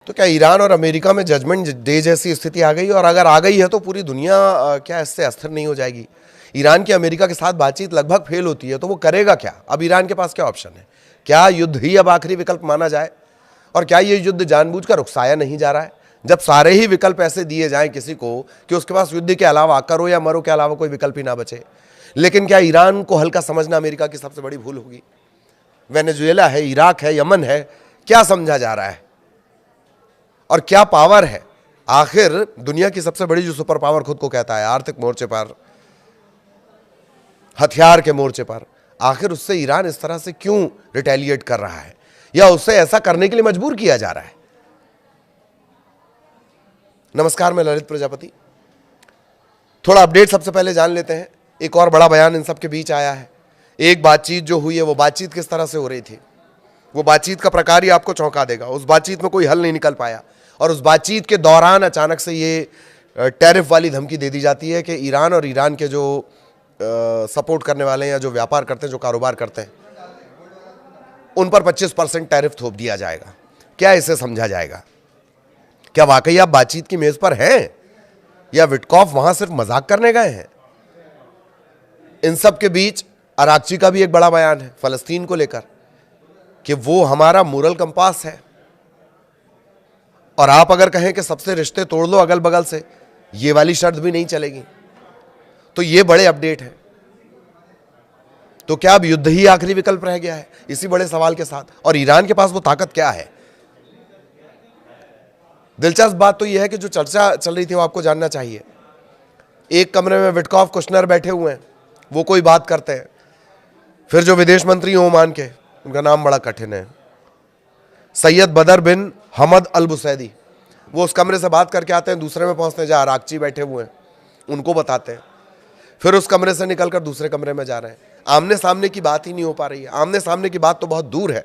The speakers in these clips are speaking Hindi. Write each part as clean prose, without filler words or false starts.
तो क्या ईरान और अमेरिका में जजमेंट डे जैसी स्थिति आ गई? और अगर आ गई है तो पूरी दुनिया क्या इससे अस्थिर नहीं हो जाएगी? ईरान की अमेरिका के साथ बातचीत लगभग फेल होती है तो वो करेगा क्या? अब ईरान के पास क्या ऑप्शन है? क्या युद्ध ही अब आखिरी विकल्प माना जाए? और क्या ये युद्ध जानबूझकर उकसाया नहीं जा रहा है? जब सारे ही विकल्प ऐसे दिए जाएं किसी को कि उसके पास युद्ध के अलावा, करो या मरो के अलावा कोई विकल्प ही ना बचे। लेकिन क्या ईरान को हल्का समझना अमेरिका की सबसे बड़ी भूल होगी? वेनेजुएला है, इराक है, यमन है, क्या समझा जा रहा है? और क्या पावर है? आखिर दुनिया की सबसे बड़ी जो सुपर पावर खुद को कहता है, आर्थिक मोर्चे पर, हथियार के मोर्चे पर, आखिर उससे ईरान इस तरह से क्यों रिटेलिएट कर रहा है या उसे ऐसा करने के लिए मजबूर किया जा रहा है? नमस्कार, मैं ललित प्रजापति। थोड़ा अपडेट सबसे पहले जान लेते हैं। एक और बड़ा बयान इन सब के बीच आया है। एक बातचीत जो हुई है वो बातचीत किस तरह से हो रही थी, वो बातचीत का प्रकार ही आपको चौंका देगा। उस बातचीत में कोई हल नहीं निकल पाया और उस बातचीत के दौरान अचानक से ये टैरिफ वाली धमकी दे दी जाती है कि ईरान और ईरान के जो सपोर्ट करने वाले हैं या जो व्यापार करते हैं, जो कारोबार करते हैं, उन पर 25% टैरिफ थोप दिया जाएगा। क्या इसे समझा जाएगा? क्या वाकई आप बातचीत की मेज पर हैं या विटकॉफ वहां सिर्फ मजाक करने गए हैं? इन सब के बीच अराक्ची का भी एक बड़ा बयान है फलस्तीन को लेकर कि वो हमारा मोरल कंपास है और आप अगर कहें कि सबसे रिश्ते तोड़ लो अगल बगल से, ये वाली शर्त भी नहीं चलेगी। तो ये बड़े अपडेट है। तो क्या अब युद्ध ही आखिरी विकल्प रह गया है इसी बड़े सवाल के साथ? और ईरान के पास वो ताकत क्या है? दिलचस्प बात तो यह है कि जो चर्चा चल रही थी वो आपको जानना चाहिए। एक कमरे में विटकॉफ, कुशनर बैठे हुए हैं, वो कोई बात करते हैं। फिर जो विदेश मंत्री हैं ओमान के, उनका नाम बड़ा कठिन है, सैयद बदर बिन हमद अल बुसैदी, वो उस कमरे से बात करके आते हैं, दूसरे में पहुंचते हैं जहां अराक्ची बैठे हुए हैं, उनको बताते हैं। फिर उस कमरे से निकलकर दूसरे कमरे में जा रहे हैं। आमने सामने की बात ही नहीं हो पा रही है। आमने सामने की बात तो बहुत दूर है।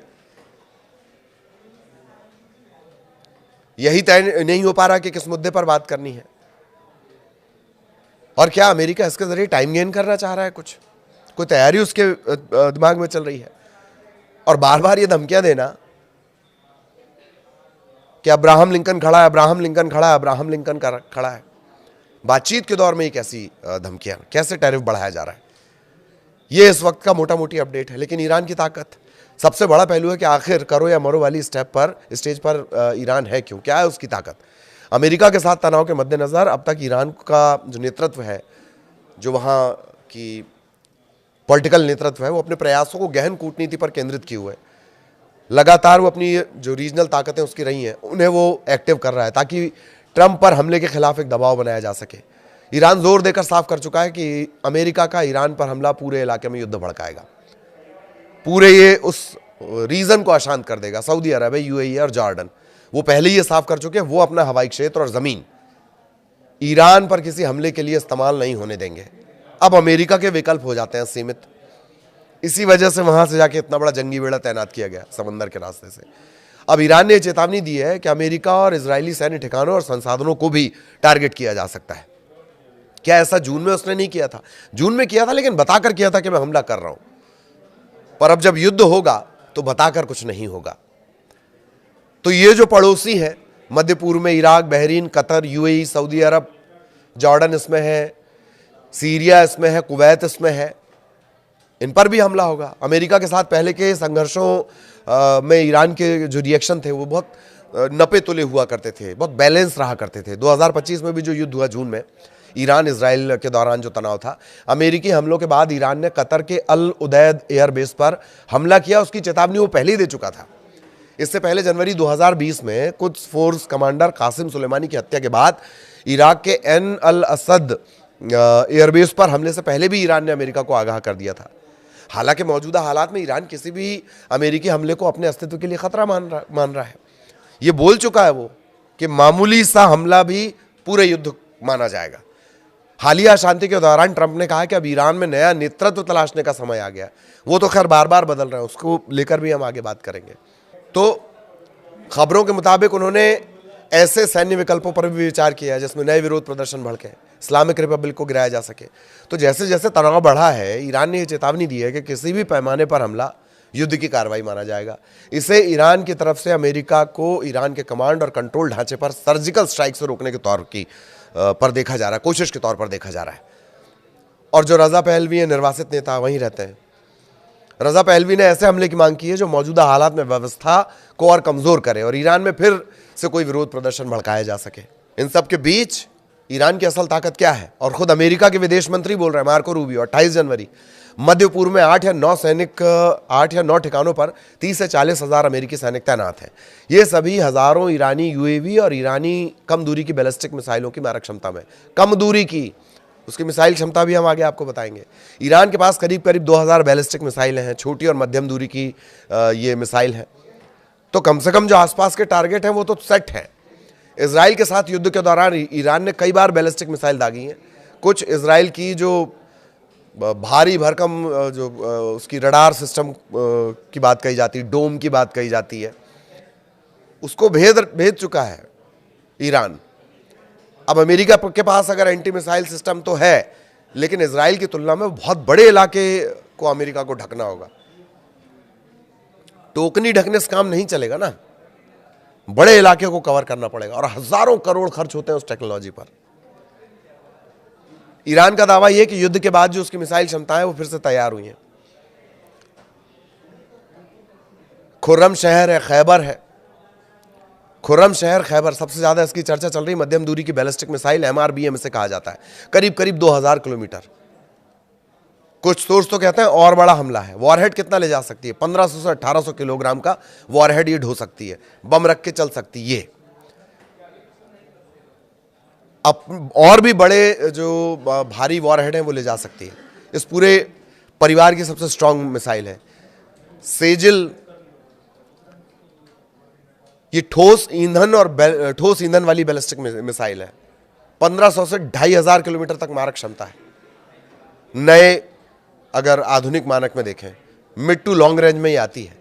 यही तय नहीं हो पा रहा कि किस मुद्दे पर बात करनी है। और क्या अमेरिका इसके जरिए टाइम गेन करना चाह रहा है? कुछ कोई तैयारी उसके दिमाग में चल रही है? और बार बार ये धमकियां देना कि अब्राहम लिंकन खड़ा है, अब्राहम लिंकन खड़ा है, अब्राहम लिंकन खड़ा है। बातचीत के दौर में ये कैसी धमकियां, कैसे टैरिफ बढ़ाया जा रहा है? ये इस वक्त का मोटा मोटी अपडेट है। लेकिन ईरान की ताकत, सबसे बड़ा पहलू है कि आखिर करो या मरो वाली स्टेज पर ईरान है क्यों? क्या है उसकी ताकत? अमेरिका के साथ तनाव के मद्देनजर अब तक ईरान का जो नेतृत्व है, जो वहाँ की पॉलिटिकल नेतृत्व है, वो अपने प्रयासों को गहन कूटनीति पर केंद्रित किए हुए। लगातार वो अपनी जो रीजनल ताकतें उसकी रही हैं उन्हें वो एक्टिव कर रहा है ताकि ट्रंप पर हमले के खिलाफ एक दबाव बनाया जा सके। ईरान जोर देकर साफ कर चुका है कि अमेरिका का ईरान पर हमला पूरे इलाके में युद्ध भड़काएगा, पूरे ये उस रीजन को अशांत कर देगा। सऊदी अरब है, यूएई और जॉर्डन, वो पहले ही ये साफ कर चुके हैं, वो अपना हवाई क्षेत्र और जमीन ईरान पर किसी हमले के लिए इस्तेमाल नहीं होने देंगे। अब अमेरिका के विकल्प हो जाते हैं सीमित। इसी वजह से वहां से जाके इतना बड़ा जंगी बेड़ा तैनात किया गया समंदर के रास्ते से। अब ईरान ने चेतावनी दी है कि अमेरिका और इजरायली सैन्य ठिकानों और संसाधनों को भी टारगेट किया जा सकता है। क्या ऐसा जून में उसने नहीं किया था? जून में किया था, लेकिन बताकर किया था कि मैं हमला कर रहा हूं। पर अब जब युद्ध होगा तो बताकर कुछ नहीं होगा। तो ये जो पड़ोसी हैं मध्य पूर्व में, Iraq, Bahrain, Qatar, UAE, Saudi Arab, Jordan इसमें है, सीरिया इसमें है, कुवैत इसमें है, इन पर भी हमला होगा। अमेरिका के साथ पहले के संघर्षों में ईरान के जो रिएक्शन थे वो बहुत नपे तुले हुआ करते थे, बहुत बैलेंस रहा करते थे। 2025 में भी जो युद्ध हुआ जून में, ईरान इजराइल के दौरान जो तनाव था, अमेरिकी हमलों के बाद ईरान ने कतर के अल उदैद एयरबेस पर हमला किया। उसकी चेतावनी वो पहले ही दे चुका था। इससे पहले जनवरी 2020 में कुछ फोर्स कमांडर कासिम सुलेमानी की हत्या के बाद इराक के एन अल असद एयरबेस पर हमले से पहले भी ईरान ने अमेरिका को आगाह कर दिया था। हालांकि मौजूदा हालात में ईरान किसी भी अमेरिकी हमले को अपने अस्तित्व के लिए खतरा मान रहा है। ये बोल चुका है वो कि मामूली सा हमला भी पूरे युद्ध माना जाएगा। हालिया शांति के दौरान ट्रंप ने कहा कि अब ईरान में नया नेतृत्व तलाशने का समय आ गया। वो तो खैर बार बार बदल रहे हैं, उसको लेकर भी हम आगे बात करेंगे। तो खबरों के मुताबिक उन्होंने ऐसे सैन्य विकल्पों पर भी विचार किया जिसमें नए विरोध प्रदर्शन भड़के, इस्लामिक रिपब्लिक को गिराया जा सके। तो जैसे जैसे तनाव बढ़ा है, ईरान ने यह चेतावनी दी है कि किसी भी पैमाने पर हमला युद्ध की कार्रवाई माना जाएगा। इसे ईरान की तरफ से अमेरिका को ईरान के कमांड और कंट्रोल ढांचे पर सर्जिकल स्ट्राइक से रोकने के तौर की पर देखा जा रहा है, कोशिश के तौर पर देखा जा रहा है। और जो रजा पहलवी है, निर्वासित नेता वहीं रहते हैं, रजा पहलवी ने ऐसे हमले की मांग की है जो मौजूदा हालात में व्यवस्था को और कमजोर करे और ईरान में फिर से कोई विरोध प्रदर्शन भड़काया जा सके। इन सब के बीच ईरान की असल ताकत क्या है, और खुद अमेरिका के विदेश मंत्री बोल रहे हैं मार्को रूबियो 28 जनवरी, मध्य पूर्व में 8 या 9 ठिकानों पर 30 से 40 हजार अमेरिकी सैनिक तैनात हैं। ये सभी हजारों ईरानी यूएवी और ईरानी कम दूरी की बैलिस्टिक मिसाइलों की मारक क्षमता में, कम दूरी की उसकी मिसाइल क्षमता भी हम आगे आपको बताएंगे। ईरान के पास करीब करीब 2000 बैलिस्टिक मिसाइलें हैं, छोटी और मध्यम दूरी की ये मिसाइल है। तो कम से कम जो आसपास के टारगेट हैं वो तो सेट है। इजराइल के साथ युद्ध के दौरान ईरान ने कई बार बैलिस्टिक मिसाइल दागी हैं। कुछ इजराइल की जो भारी भरकम जो उसकी रडार सिस्टम की बात कही जाती है, डोम की बात कही जाती है, उसको भेद चुका है ईरान। अब अमेरिका के पास अगर एंटी मिसाइल सिस्टम तो है, लेकिन इजराइल की तुलना में बहुत बड़े इलाके को अमेरिका को ढकना होगा। टोकनी ढकने से काम नहीं चलेगा ना, बड़े इलाके को कवर करना पड़ेगा और हजारों करोड़ खर्च होते हैं उस टेक्नोलॉजी पर। ईरान का दावा यह कि युद्ध के बाद जो उसकी मिसाइल क्षमताएं हैं वो फिर से तैयार हुई हैं। खुर्रम शहर है, खैबर है, खुर्रम शहर खैबर सबसे ज्यादा इसकी चर्चा चल रही। मध्यम दूरी की बैलिस्टिक मिसाइल MRBM इसे कहा जाता है, करीब करीब 2000 किलोमीटर। कुछ सोर्स तो कहते हैं और बड़ा हमला है। वॉरहेड कितना ले जा सकती है? 1500 से 1800 किलोग्राम का वॉरहेड ये ढो सकती है, बम रख के चल सकती है। अब और भी बड़े जो भारी वॉरहेड हैं वो ले जा सकती है। इस पूरे परिवार की सबसे स्ट्रांग मिसाइल है सेजिल। ये ठोस ईंधन वाली बैलिस्टिक मिसाइल है। 1500 से 2500 किलोमीटर तक मारक क्षमता है। नए अगर आधुनिक मानक में देखें, मिड टू लॉन्ग रेंज में ही आती है।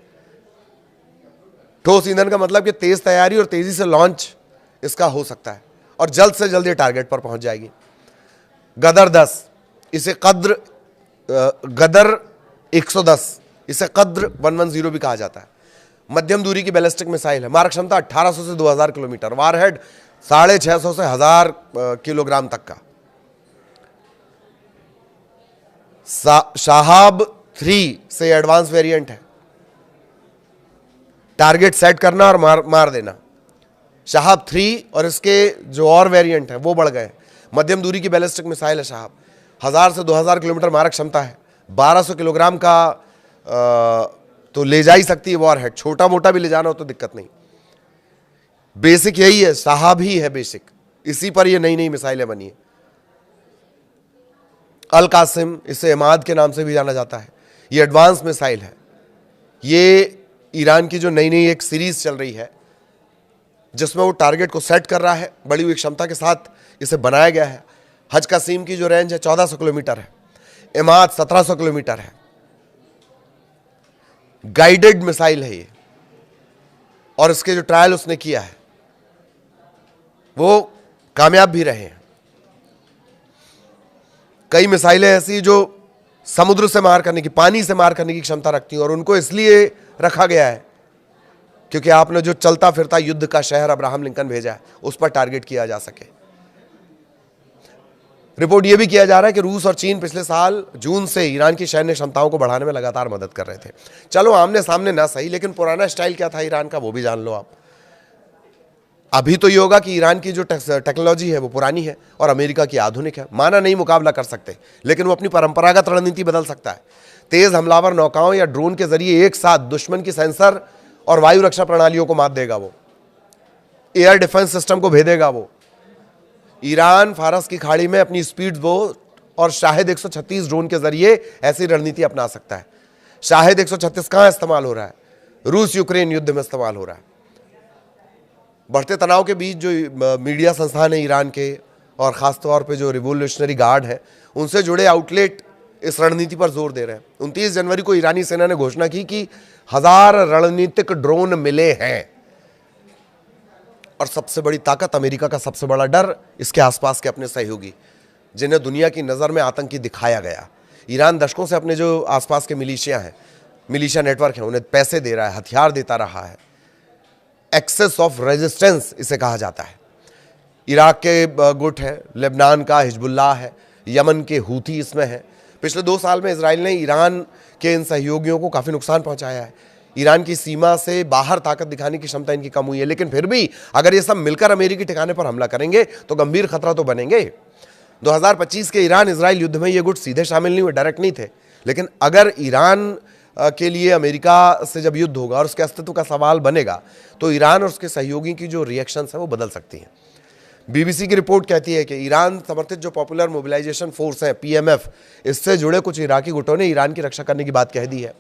ठोस ईंधन का मतलब कि तेज तैयारी और तेजी से लॉन्च इसका हो सकता है और जल्द से जल्द ये टारगेट पर पहुंच जाएगी। गदर 10, इसे गदर 110, इसे कद्र 110 भी कहा जाता है। मध्यम दूरी की बैलिस्टिक मिसाइल है, मारक क्षमता 1800 से 2000 किलोमीटर, वारहेड 650 से 1000 किलोग्राम तक का। शाहाब 3 से एडवांस वेरिएंट है, टारगेट सेट करना और मार देना। शाहाब 3 और इसके जो और वेरिएंट है वो बढ़ गए। मध्यम दूरी की बैलिस्टिक मिसाइल है शाहाब, 1000 से 2000 किलोमीटर मारक क्षमता है, 1200 किलोग्राम का तो ले जा ही सकती है वॉरहेड। छोटा मोटा भी ले जाना हो तो दिक्कत नहीं। बेसिक यही है, शाहाब ही है बेसिक, इसी पर ये नई नई मिसाइलें बनी है। अल कासिम, इसे इमाद के नाम से भी जाना जाता है, ये एडवांस मिसाइल है। ये ईरान की जो नई नई एक सीरीज चल रही है जिसमें वो टारगेट को सेट कर रहा है, बड़ी हुई क्षमता के साथ इसे बनाया गया है। हज कासिम की जो रेंज है 1400 किलोमीटर है, इमाद 1700 किलोमीटर है। गाइडेड मिसाइल है ये, और इसके जो ट्रायल उसने किया है वो कामयाब भी रहे हैं। कई मिसाइलें ऐसी जो समुद्र से मार करने की, पानी से मार करने की क्षमता रखती हैं और उनको इसलिए रखा गया है क्योंकि आपने जो चलता फिरता युद्ध का शहर अब्राहम लिंकन भेजा है उस पर टारगेट किया जा सके। रिपोर्ट यह भी किया जा रहा है कि रूस और चीन पिछले साल जून से ईरान की सैन्य क्षमताओं को बढ़ाने में लगातार मदद कर रहे थे। चलो आमने सामने ना सही, लेकिन पुराना स्टाइल क्या था ईरान का वो भी जान लो आप। अभी तो ये होगा कि ईरान की जो टेक्नोलॉजी है वो पुरानी है और अमेरिका की आधुनिक है। माना नहीं मुकाबला कर सकते, लेकिन वो अपनी परंपरागत रणनीति बदल सकता है। तेज हमलावर नौकाओं या ड्रोन के जरिए एक साथ दुश्मन की सेंसर और वायु रक्षा प्रणालियों को मात देगा, वो एयर डिफेंस सिस्टम को भेदेगा। वो ईरान फारस की खाड़ी में अपनी स्पीड बोट और शाहिद 136 ड्रोन के जरिए ऐसी रणनीति अपना सकता है। शाहिद 136 कहां इस्तेमाल हो रहा है? रूस यूक्रेन युद्ध में इस्तेमाल हो रहा है। बढ़ते तनाव के बीच जो मीडिया संस्थान है ईरान के और ख़ासतौर पे जो रिवोल्यूशनरी गार्ड है उनसे जुड़े आउटलेट इस रणनीति पर जोर दे रहे हैं। 29 जनवरी को ईरानी सेना ने घोषणा की कि 1000 रणनीतिक ड्रोन मिले हैं। और सबसे बड़ी ताकत, अमेरिका का सबसे बड़ा डर, इसके आसपास के अपने सहयोगी जिन्हें दुनिया की नज़र में आतंकी दिखाया गया। ईरान दशकों से अपने जो आसपास के मिलिशिया हैं मिलिशिया नेटवर्क है, उन्हें पैसे दे रहा है, हथियार देता रहा है। एक्सेस ऑफ रेजिस्टेंस इसे कहा जाता है। इराक के गुट है, लेबनान का हिजबुल्लाह है, यमन के हूथी इसमें है। पिछले 2 साल में इजराइल ने ईरान के इन सहयोगियों को काफ़ी नुकसान पहुंचाया है। ईरान की सीमा से बाहर ताकत दिखाने की क्षमता इनकी कम हुई है, लेकिन फिर भी अगर ये सब मिलकर अमेरिकी ठिकाने पर हमला करेंगे तो गंभीर खतरा तो बनेंगे। 2025 के ईरान इजराइल युद्ध में ये गुट सीधे शामिल नहीं हुए, डायरेक्ट नहीं थे, लेकिन अगर ईरान के लिए अमेरिका से जब युद्ध होगा और उसके अस्तित्व का सवाल बनेगा तो ईरान और उसके सहयोगी की जो रिएक्शंस हैं वो बदल सकती हैं। बीबीसी की रिपोर्ट कहती है कि ईरान समर्थित जो पॉपुलर मोबिलाइजेशन फोर्स है पीएमएफ, इससे जुड़े कुछ इराकी गुटों ने ईरान की रक्षा करने की बात कह दी है।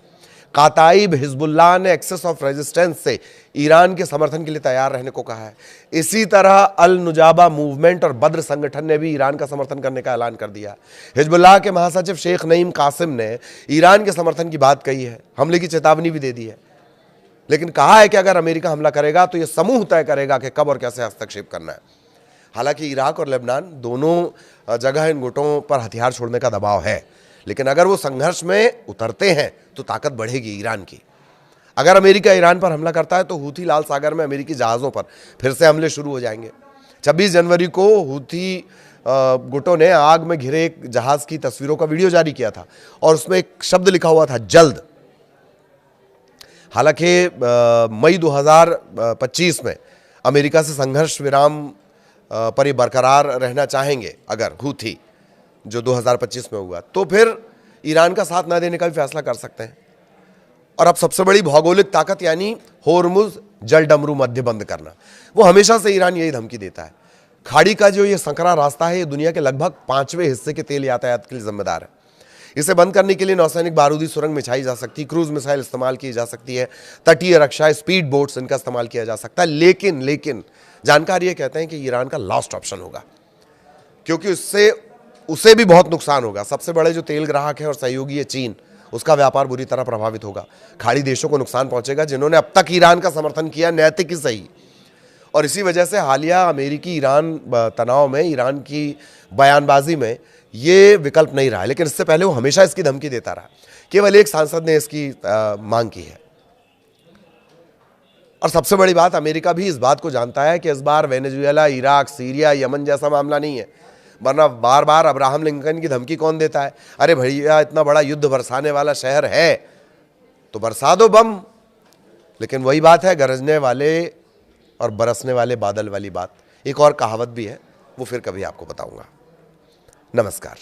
काताइब हिजबुल्लाह ने एक्सेस ऑफ रेजिस्टेंस से ईरान के समर्थन के लिए तैयार रहने को कहा है। इसी तरह अल नुजाबा मूवमेंट और बद्र संगठन ने भी ईरान का समर्थन करने का ऐलान कर दिया। हिजबुल्लाह के महासचिव शेख नईम कासिम ने ईरान के समर्थन की बात कही है, हमले की चेतावनी भी दे दी है, लेकिन कहा है कि अगर अमेरिका हमला करेगा तो यह समूह तय करेगा कि कब और कैसे हस्तक्षेप करना है। हालांकि इराक और लेबनान दोनों जगह इन गुटों पर हथियार छोड़ने का दबाव है, लेकिन अगर वो संघर्ष में उतरते हैं तो ताकत बढ़ेगी ईरान की। अगर अमेरिका ईरान पर हमला करता है तो हूथी लाल सागर में अमेरिकी जहाज़ों पर फिर से हमले शुरू हो जाएंगे। 26 जनवरी को हूथी गुटों ने आग में घिरे एक जहाज़ की तस्वीरों का वीडियो जारी किया था और उसमें एक शब्द लिखा हुआ था, जल्द। हालांकि मई 2025 में अमेरिका से संघर्ष विराम पर ही बरकरार रहना चाहेंगे अगर हूथी, जो 2025 में हुआ, तो फिर ईरान का साथ न देने का भी फैसला कर सकते हैं। और अब सबसे बड़ी भौगोलिक ताकत यानी होर्मुज जलडमरू मध्य बंद करना, वो हमेशा से ईरान यही धमकी देता है। खाड़ी का जो ये संकरा रास्ता है, ये दुनिया के लगभग 5वें हिस्से के तेल यातायात के लिए जिम्मेदार है। इसे बंद करने के लिए नौसैनिक बारूदी सुरंग बिछाई जा सकती है, क्रूज मिसाइल इस्तेमाल की जा सकती है, तटीय रक्षा, स्पीड बोट्स, इनका इस्तेमाल किया जा सकता है। लेकिन जानकार ये कहते हैं कि ईरान का लास्ट ऑप्शन होगा, क्योंकि उससे उसे भी बहुत नुकसान होगा। सबसे बड़े जो तेल ग्राहक है और सहयोगी है चीन, उसका व्यापार बुरी तरह प्रभावित होगा। खाड़ी देशों को नुकसान पहुंचेगा जिन्होंने अब तक ईरान का समर्थन किया, नैतिक ही सही। और इसी वजह से हालिया अमेरिकी ईरान तनाव में, ईरान की बयानबाजी में ये विकल्प नहीं रहा है, लेकिन इससे पहले वो हमेशा इसकी धमकी देता रहा। केवल एक सांसद ने इसकी मांग की है। और सबसे बड़ी बात, अमेरिका भी इस बात को जानता है कि इस बार वेनेजुएला, इराक, सीरिया, यमन जैसा मामला नहीं है, वरना बार बार अब्राहम लिंकन की धमकी कौन देता है? अरे भैया, इतना बड़ा युद्ध बरसाने वाला शहर है तो बरसा दो बम। लेकिन वही बात है, गरजने वाले और बरसने वाले बादल वाली बात। एक और कहावत भी है, वो फिर कभी आपको बताऊंगा। नमस्कार।